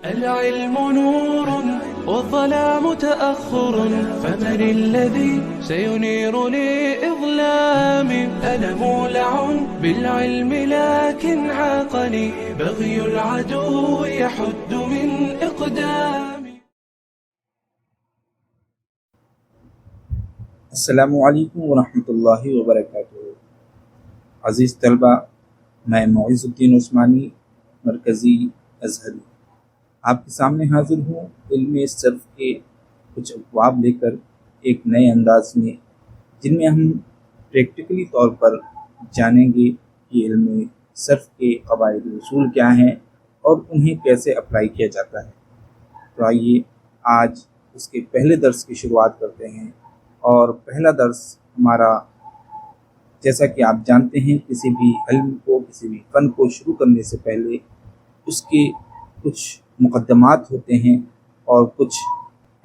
العلم نور والظلام تأخر، فمن الذي سينير لإظلامي؟ أنا مولع بالعلم لكن عاقني بغي العدو يحد من إقدامي. السلام علیکم ورحمۃ اللہ وبرکاتہ۔ عزیز طلبہ، میں معز الدین عثمانی مرکزی ازہری آپ کے سامنے حاضر ہوں علم صرف کے کچھ ابواب لے کر ایک نئے انداز میں، جن میں ہم پریکٹیکلی طور پر جانیں گے کہ علم صرف کے قواعد و اصول کیا ہیں اور انہیں کیسے اپلائی کیا جاتا ہے۔ تو آئیے آج اس کے پہلے درس کی شروعات کرتے ہیں۔ اور پہلا درس ہمارا، جیسا کہ آپ جانتے ہیں، کسی بھی علم کو، کسی بھی فن کو شروع کرنے سے پہلے اس کے کچھ مقدمات ہوتے ہیں اور کچھ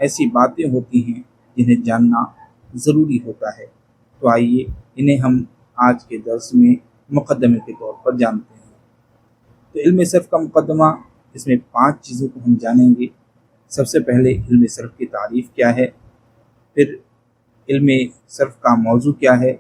ایسی باتیں ہوتی ہیں جنہیں جاننا ضروری ہوتا ہے۔ تو آئیے انہیں ہم آج کے درس میں مقدمے کے طور پر جانتے ہیں۔ تو علم صرف کا مقدمہ، اس میں 5 چیزوں کو ہم جانیں گے۔ سب سے پہلے علم صرف کی تعریف کیا ہے، پھر علم صرف کا موضوع کیا ہے۔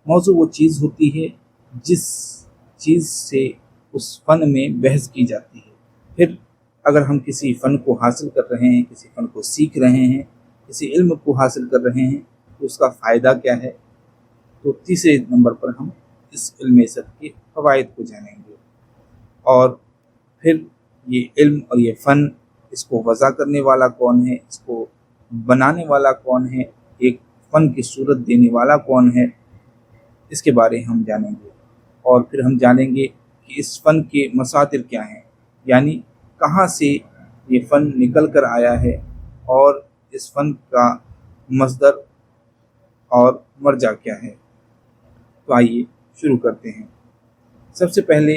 موضوع وہ چیز ہوتی ہے جس چیز سے اس فن میں بحث کی جاتی ہے۔ پھر اگر ہم کسی فن کو حاصل کر رہے ہیں، کسی فن کو سیکھ رہے ہیں، کسی علم کو حاصل کر رہے ہیں، تو اس کا فائدہ کیا ہے۔ تو تیسرے نمبر پر ہم اس علم صرف کے فوائد کو جانیں گے، اور پھر یہ علم اور یہ فن، اس کو وضع کرنے والا کون ہے، اس کو بنانے والا کون ہے، ایک فن کی صورت دینے والا کون ہے، اس کے بارے ہم جانیں گے۔ اور پھر ہم جانیں گے کہ اس فن کے مصادر کیا ہیں، یعنی کہاں سے یہ فن نکل کر آیا ہے اور اس فن کا مصدر اور مرجع کیا ہے۔ تو آئیے شروع کرتے ہیں۔ سب سے پہلے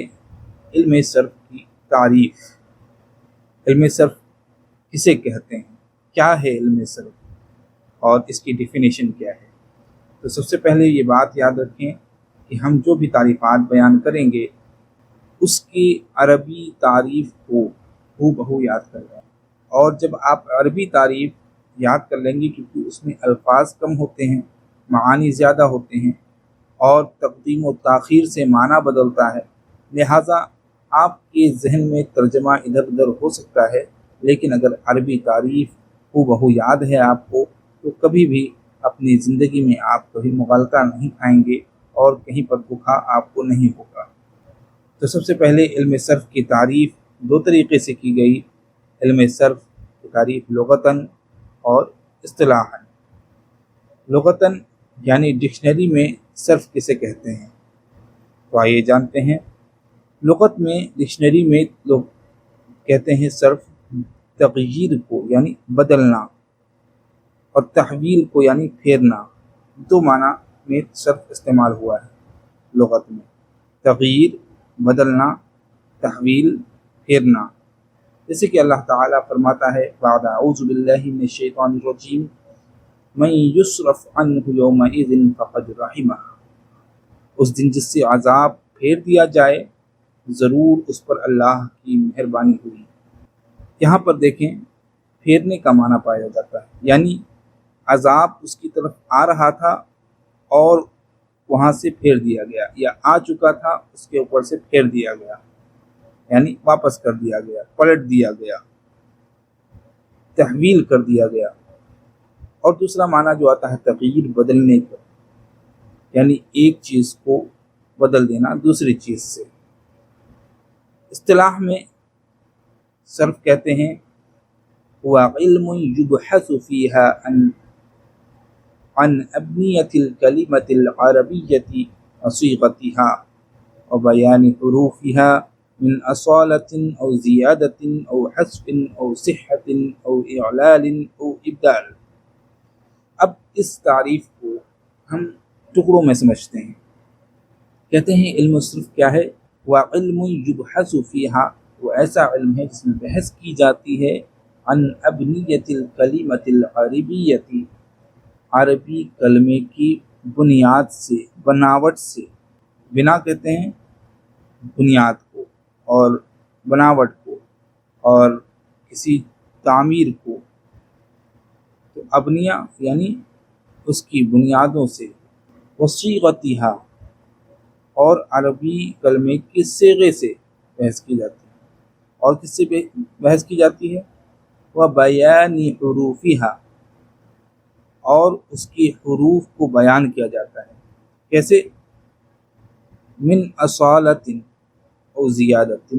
علم صرف کی تعریف۔ علم صرف کسے کہتے ہیں، کیا ہے علم صرف، اور اس کی ڈیفینیشن کیا ہے۔ تو سب سے پہلے یہ بات یاد رکھیں کہ ہم جو بھی تعریفات بیان کریں گے اس کی عربی تعریف کو ہو بہو یاد کر لیں۔ اور جب آپ عربی تعریف یاد کر لیں گے، کیونکہ اس میں الفاظ کم ہوتے ہیں، معانی زیادہ ہوتے ہیں، اور تقدیم و تاخیر سے معنی بدلتا ہے، لہٰذا آپ کے ذہن میں ترجمہ ادھر ادھر ہو سکتا ہے۔ لیکن اگر عربی تعریف ہو بہو یاد ہے آپ کو، تو کبھی بھی اپنی زندگی میں آپ کبھی مغالطہ نہیں کھائیں گے اور کہیں پر دھوکا آپ کو نہیں ہوگا۔ تو سب سے پہلے علم صرف کی تعریف 2 طریقے سے کی گئی۔ علم صرف کی تعریف لغتاً اور اصطلاحاً۔ لغتاً یعنی ڈکشنری میں صرف کسے کہتے ہیں، تو آئیے جانتے ہیں۔ لغت میں، ڈکشنری میں لوگ کہتے ہیں صرف تغییر کو یعنی بدلنا، اور تحویل کو یعنی پھیرنا۔ 2 معنی میں صرف استعمال ہوا ہے لغت میں، تغییر بدلنا، تحویل پھیرنا۔ جیسے کہ اللہ تعالیٰ فرماتا ہے بعد اعوذ باللہ من الشیطان الرجیم من یصرف عنہ یومئذ فقد رحمہ۔ اس دن جس سے عذاب پھیر دیا جائے، ضرور اس پر اللہ کی مہربانی ہوئی۔ یہاں پر دیکھیں، پھیرنے کا معنی پایا جاتا ہے، یعنی عذاب اس کی طرف آ رہا تھا اور وہاں سے پھیر دیا گیا، یا آ چکا تھا اس کے اوپر سے پھیر دیا گیا، یعنی واپس کر دیا گیا، پلٹ دیا گیا، تحویل کر دیا گیا۔ اور دوسرا معنی جو آتا ہے تغییر، بدلنے کا، یعنی ایک چیز کو بدل دینا دوسری چیز سے۔ اصطلاح میں صرف کہتے ہیں هو علم يبحث فيها عن أبنية الكلمة العربية وصيغتها وبيان حروفها من أصالة أو زيادة أو حذف أو صحة أو إعلال أو إبدال۔ اب اس تعریف کو ہم ٹکڑوں میں سمجھتے ہیں۔ کہتے ہیں علم صرف کیا ہے، وہ علم یبحث فیہا، وہ ایسا علم ہے جس میں بحث کی جاتی ہے عن ابنیت الکلمۃ العربیۃ، عربی کلمے کی بنیاد سے، بناوٹ سے۔ بنا کہتے ہیں بنیاد کو اور بناوٹ کو، اور کسی تعمیر کو، تو ابنیہ یعنی اس کی بنیادوں سے، وصیغتھا اور عربی کلمے کے صیغے سے بحث کی جاتی ہے۔ اور کس سے بحث کی جاتی ہے؟ وبیان حروفہا، اور اس کی حروف کو بیان کیا جاتا ہے۔ کیسے؟ من اصالۃ او زیادۃ،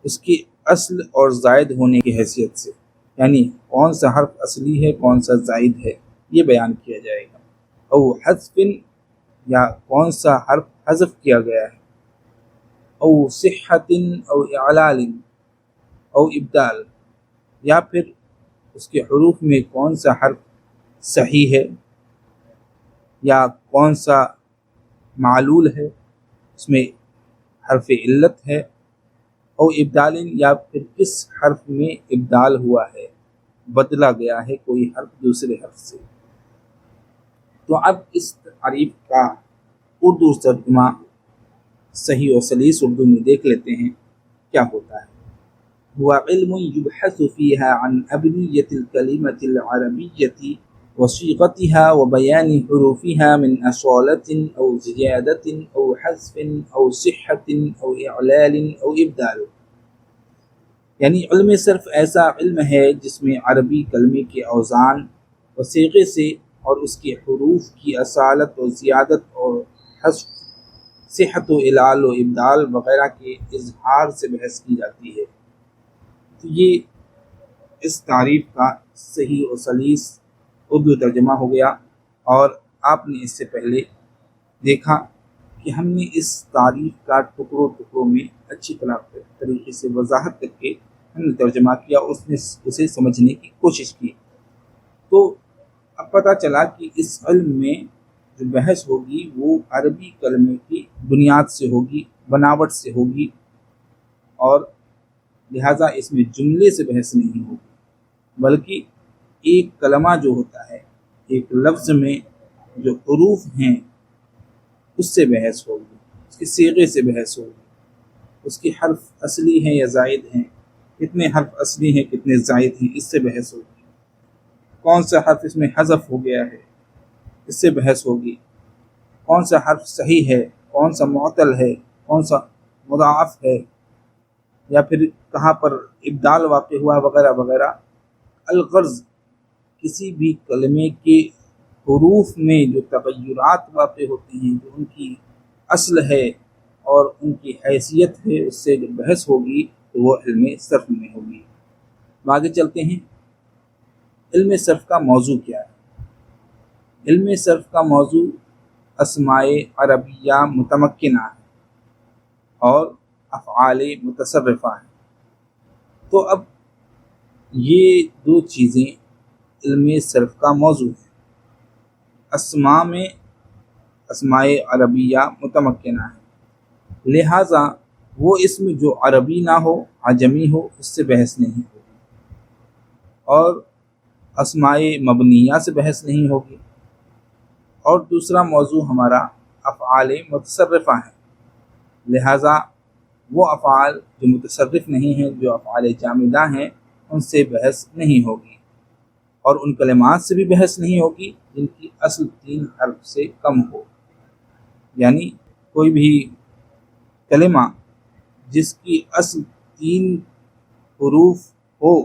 اس کی اصل اور زائد ہونے کی حیثیت سے، یعنی کون سا حرف اصلی ہے کون سا زائد ہے یہ بیان کیا جائے گا۔ او حذف، یا کون سا حرف حذف کیا گیا ہے۔ او صحت او اعلال او ابدال، یا پھر اس کے حروف میں کون سا حرف صحیح ہے یا کون سا معلول ہے، اس میں حرف علت ہے، او ابدال، یا پھر کس حرف میں ابدال ہوا ہے، بدلا گیا ہے کوئی حرف دوسرے حرف سے۔ تو اب اس تعریف کا اردو ترجمہ صحیح و سلیس اردو میں دیکھ لیتے ہیں کیا ہوتا ہے۔ هو علم يبحث فيها عن أبنية الكلمة العربية وصيغتها وبيان حروفها من أصالة أو زيادة أو حذف أو صحة أو إعلال أو إبدال، یعنی علم صرف ایسا علم ہے جس میں عربی کلمے کے اوزان و صیغے سے اور اس کے حروف کی اصالت و زیادت اور حذف، صحت و اعلال و ابدال وغیرہ کے اظہار سے بحث کی جاتی ہے۔ تو یہ اس تعریف کا صحیح و سلیس اردو ترجمہ ہو گیا، اور آپ نے اس سے پہلے دیکھا کہ ہم نے اس تعریف کا ٹکڑوں ٹکڑوں میں اچھی طریقے سے وضاحت کر کے ہم نے ترجمہ کیا، اس نے اسے سمجھنے کی کوشش کی۔ تو اب پتہ چلا کہ اس علم میں جو بحث ہوگی وہ عربی کلمے کی بنیاد سے ہوگی، بناوٹ سے ہوگی، اور لہٰذا اس میں جملے سے بحث نہیں ہوگی، بلکہ ایک کلمہ جو ہوتا ہے، ایک لفظ میں جو حروف ہیں اس سے بحث ہوگی، اس کے صیغے سے بحث ہوگی، اس کے حرف اصلی ہیں یا زائد ہیں، کتنے حرف اصلی ہیں کتنے زائد ہیں، اس سے بحث ہوگی، کون سا حرف اس میں حذف ہو گیا ہے اس سے بحث ہوگی، کون سا حرف صحیح ہے، کون سا معطل ہے، کون سا مضاعف ہے، یا پھر کہاں پر ابدال واقع ہوا وغیرہ وغیرہ۔ الغرض کسی بھی کلمے کے حروف میں جو تغیرات واقع ہوتے ہیں، جو ان کی اصل ہے اور ان کی حیثیت ہے، اس سے جو بحث ہوگی تو وہ علم صرف میں ہوگی۔ آگے چلتے ہیں، علم صرف کا موضوع کیا ہے؟ علم صرف کا موضوع اسماء عربیہ متمکنہ ہے اور افعال متصرفہ ہیں۔ تو اب یہ دو چیزیں علم صرف کا موضوع ہے۔ اسماء میں اسماء عربیہ متمکنہ ہے، لہٰذا وہ اسم جو عربی نہ ہو عجمی ہو اس سے بحث نہیں ہوگی، اور اسماء مبنیہ سے بحث نہیں ہوگی۔ اور دوسرا موضوع ہمارا افعال متصرفہ ہیں، لہٰذا وہ افعال جو متصرف نہیں ہیں، جو افعال جامدہ ہیں، ان سے بحث نہیں ہوگی، اور ان کلمات سے بھی بحث نہیں ہوگی جن کی اصل 3 حرف سے کم ہو۔ یعنی کوئی بھی کلمہ جس کی اصل 3 حروف ہو،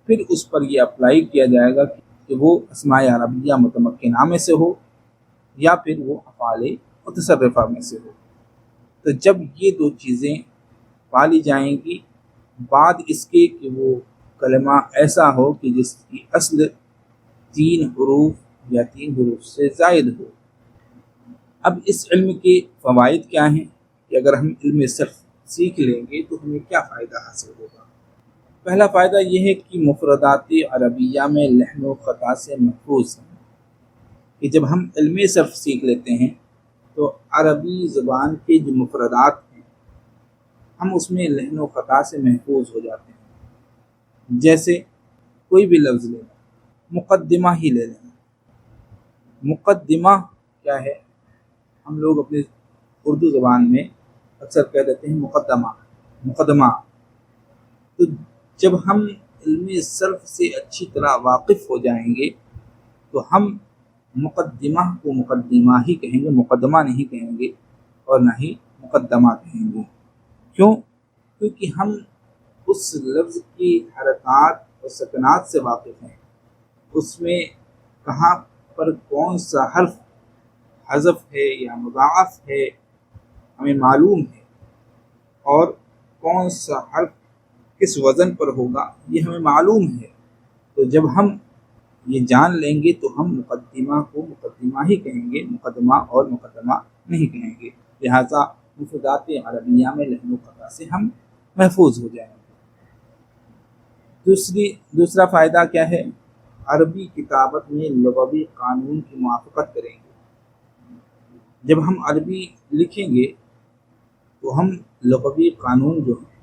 پھر اس پر یہ اپلائی کیا جائے گا کہ وہ اسماء عربیہ متمکنہ میں سے ہو یا پھر وہ افعال متصرفہ میں سے ہو۔ تو جب یہ دو چیزیں پالی جائیں گی، بعد اس کے کہ وہ کلمہ ایسا ہو کہ جس کی اصل 3 حروف یا 3 حروف سے زائد ہو۔ اب اس علم کے فوائد کیا ہیں کہ اگر ہم علم صرف سیکھ لیں گے تو ہمیں کیا فائدہ حاصل ہوگا؟ پہلا فائدہ یہ ہے کہ مفردات عربیہ میں لحن و خطا سے محفوظ ہیں، کہ جب ہم علم صرف سیکھ لیتے ہیں تو عربی زبان کے جو مفردات ہیں ہم اس میں لحن و خطا سے محفوظ ہو جاتے ہیں۔ جیسے کوئی بھی لفظ لے لیں، مقدمہ ہی لے لیں۔ مقدمہ کیا ہے؟ ہم لوگ اپنے اردو زبان میں اکثر کہہ دیتے ہیں مقدمہ، مقدمہ۔ تو جب ہم علم صرف سے اچھی طرح واقف ہو جائیں گے تو ہم مقدمہ کو مقدمہ ہی کہیں گے، مقدمہ نہیں کہیں گے اور نہ ہی مقدمہ کہیں گے۔ کیوں؟ کیونکہ ہم اس لفظ کی حرکات اور سکنات سے واقف ہیں، اس میں کہاں پر کون سا حرف حذف ہے یا مضاعف ہے ہمیں معلوم ہے، اور کون سا حرف کس وزن پر ہوگا یہ ہمیں معلوم ہے۔ تو جب ہم یہ جان لیں گے تو ہم مقدمہ کو مقدمہ ہی کہیں گے، مقدمہ اور مقدمہ نہیں کہیں گے، لہٰذا مفردات عربیہ میں لحن و قطع سے ہم محفوظ ہو جائیں گے۔ دوسرا فائدہ کیا ہے؟ عربی کتابت میں لغوی قانون کی موافقت کریں گے۔ جب ہم عربی لکھیں گے تو ہم لغوی قانون جو ہے،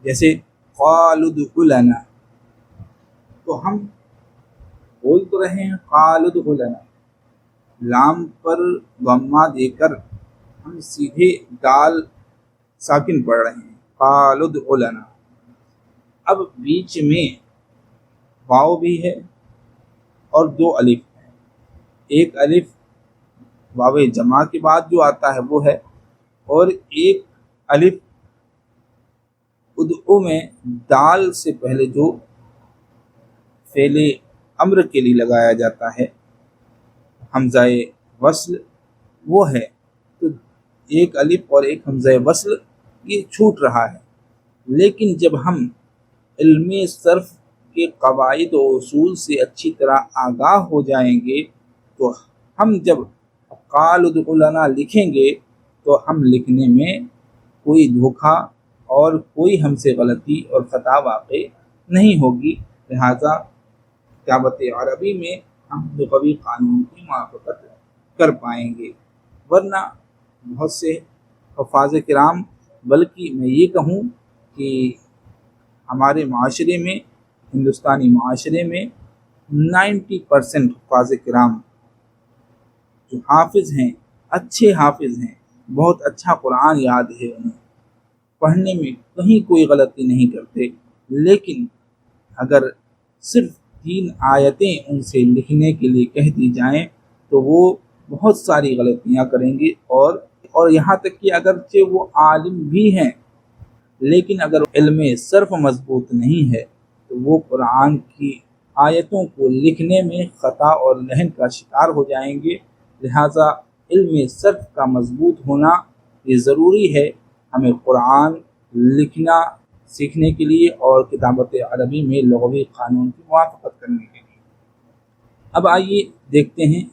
جیسے قالوا ادخل لنا، تو ہم بول تو رہے ہیں قالوا ادخل لنا، لام پر ضمہ دے کر ہم سیدھے دال ساکن پڑھ رہے ہیں قالوا ادخل لنا۔ اب بیچ میں واو بھی ہے اور دو الف ہیں، ایک الف واو جمع کے بعد جو آتا ہے وہ ہے، اور ایک الف ادعو میں دال سے پہلے جو فعل امر کے لیے لگایا جاتا ہے حمزہ وصل وہ ہے، تو ایک الف اور ایک حمزہ وصل یہ چھوٹ رہا ہے۔ لیکن جب ہم علم صرف کے قواعد و اصول سے اچھی طرح آگاہ ہو جائیں گے تو ہم جب قال ادخل لنا لکھیں گے تو ہم لکھنے میں کوئی دھوکہ اور کوئی ہم سے غلطی اور خطا واقع نہیں ہوگی، لہٰذا کتابت عربی میں ہم لغوی قانون کی موافقت کر پائیں گے۔ ورنہ بہت سے حفاظ کرام، بلکہ میں یہ کہوں کہ ہمارے معاشرے میں، ہندوستانی معاشرے میں 90% حفاظ کرام جو حافظ ہیں، اچھے حافظ ہیں، بہت اچھا قرآن یاد ہے، انہیں پڑھنے میں کہیں کوئی غلطی نہیں کرتے، لیکن اگر صرف 3 آیتیں ان سے لکھنے کے لیے کہہ دی جائیں تو وہ بہت ساری غلطیاں کریں گے، اور یہاں تک کہ اگرچہ وہ عالم بھی ہیں لیکن اگر علم صرف مضبوط نہیں ہے تو وہ قرآن کی آیتوں کو لکھنے میں خطا اور لحن کا شکار ہو جائیں گے۔ لہٰذا علم صرف کا مضبوط ہونا یہ ضروری ہے ہمیں قرآن لکھنا سیکھنے کے لیے اور کتابت عربی میں لغوی قانون کی موافقت کرنے کے لیے۔ اب آئیے دیکھتے ہیں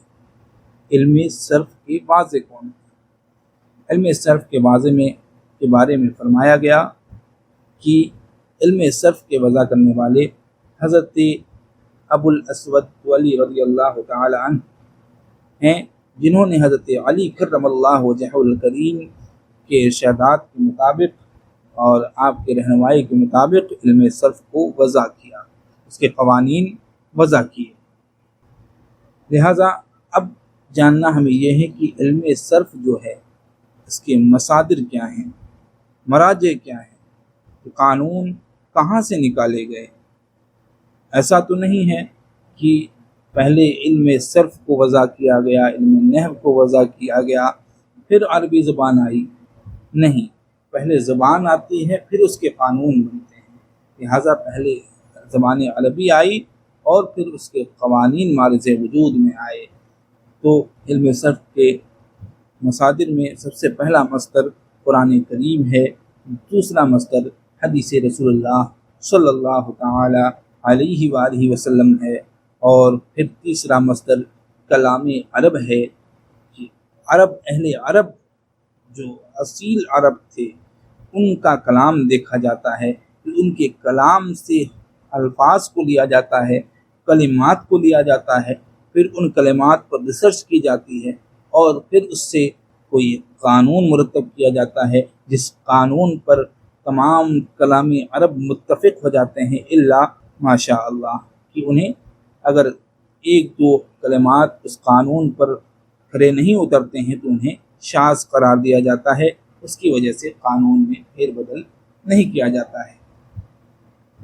علم صرف کے واضح کون ہیں۔ علم صرف کے بارے میں فرمایا گیا کہ علم صرف کے وضع کرنے والے حضرت ابو الاسود علی رضی اللہ تعالی عنہ ہیں، جنہوں نے حضرت علی کرم اللہ وجہہ الکریم کے ارشادات کے مطابق اور آپ کے رہنمائی کے مطابق علم صرف کو وضع کیا، اس کے قوانین وضع کیے۔ لہٰذا اب جاننا ہمیں یہ ہے کہ علم صرف جو ہے اس کے مصادر کیا ہیں، مراجع کیا ہیں، قانون کہاں سے نکالے گئے۔ ایسا تو نہیں ہے کہ پہلے علم صرف کو وضع کیا گیا، علم نحو کو وضع کیا گیا، پھر عربی زبان آئی، نہیں، پہلے زبان آتی ہے پھر اس کے قانون بنتے ہیں، لہٰذا پہلے زبان عربی آئی اور پھر اس کے قوانین مارز وجود میں آئے۔ تو علم صرف کے مصادر میں سب سے پہلا مصدر قرآن کریم ہے، دوسرا مصدر حدیث رسول اللہ صلی اللہ تعالی علیہ وآلہ وسلم ہے، اور پھر تیسرا مصدر کلام عرب ہے۔ اہل عرب جو اصیل عرب تھے ان کا کلام دیکھا جاتا ہے، ان کے کلام سے الفاظ کو لیا جاتا ہے، کلمات کو لیا جاتا ہے، پھر ان کلمات پر ریسرچ کی جاتی ہے اور پھر اس سے کوئی قانون مرتب کیا جاتا ہے، جس قانون پر تمام کلام عرب متفق ہو جاتے ہیں، الا ماشاء اللہ کہ انہیں اگر 1-2 کلمات اس قانون پر کھرے نہیں اترتے ہیں تو انہیں شاذ قرار دیا جاتا ہے، اس کی وجہ سے قانون میں پھیر بدل نہیں کیا جاتا ہے۔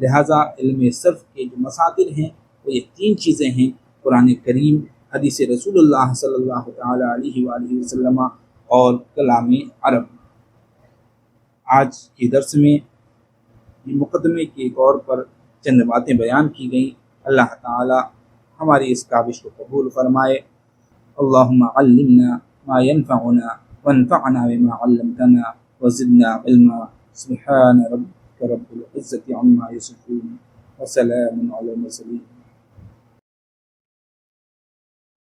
لہٰذا علم صرف کے جو مصادر ہیں وہ یہ 3 چیزیں ہیں: قرآن کریم، حدیث رسول اللہ صلی اللہ تعالیٰ علیہ وآلہ وسلم اور کلام عرب۔ آج کے درس میں مقدمے کے طور پر چند باتیں بیان کی گئیں۔ اللہ تعالی ہماری اس کاوش کو قبول فرمائے۔ اللہم علمنا ما ينفعنا وانفعنا بما علمتنا وزدنا علما۔ سبحان ربك رب العزة عما يصفون وسلام على المرسلين۔